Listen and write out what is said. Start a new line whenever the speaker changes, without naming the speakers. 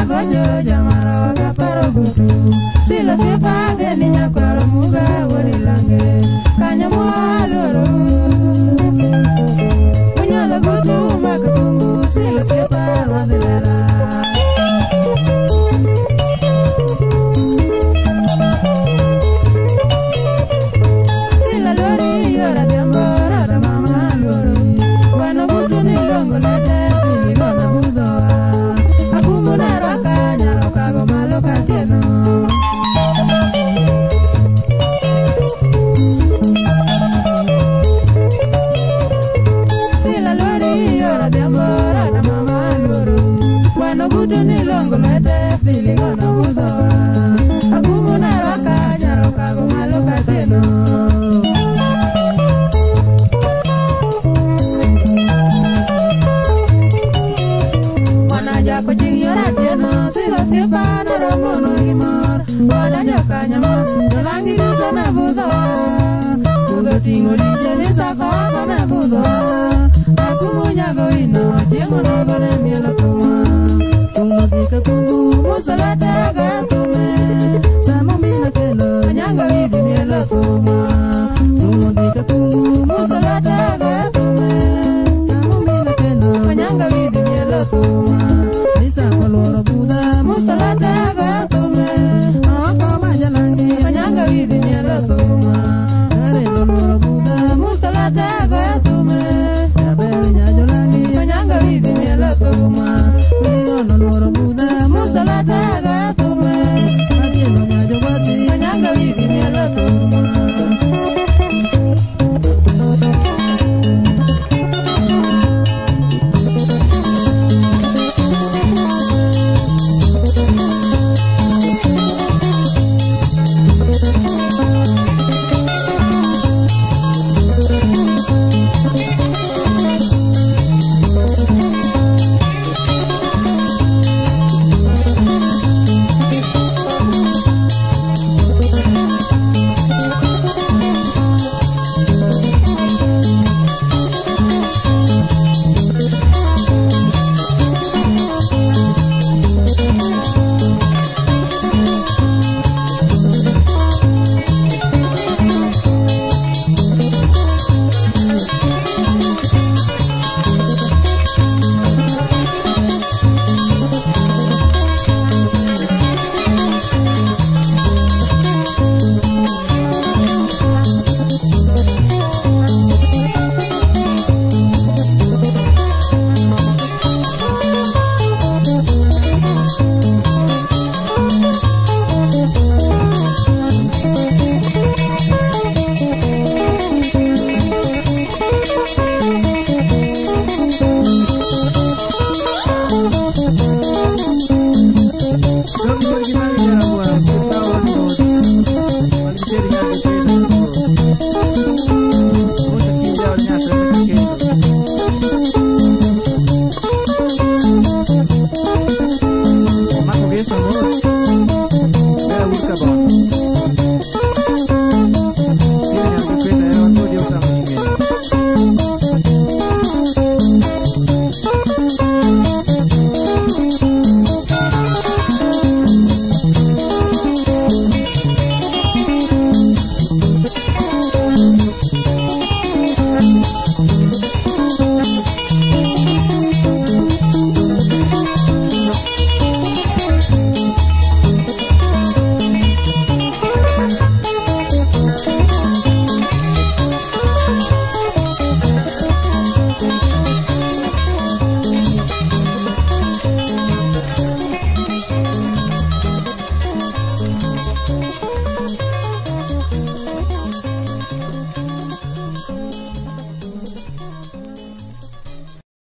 gojo jamara kaparo gutu sila sipa geni nyakwaro muga wori lange kanya mwaloro unyala gutu makatungu sila sipa wadhilela sila lori yora diambora da mama loro wano gutu ni longo lete pili gona budoa akumuna raka nyaro kago malo katieno sila lori yora diambora da mama loro wano gutu ni longo lete pili gona budoa akumuna raka nyaro kago malo katieno ko jiyora teno sila sipa na ramono limor boda joka nyama dolangi duto na budo budo tingo lije ni sako na budo aku munyago ino chengo nogo ne mielo kuma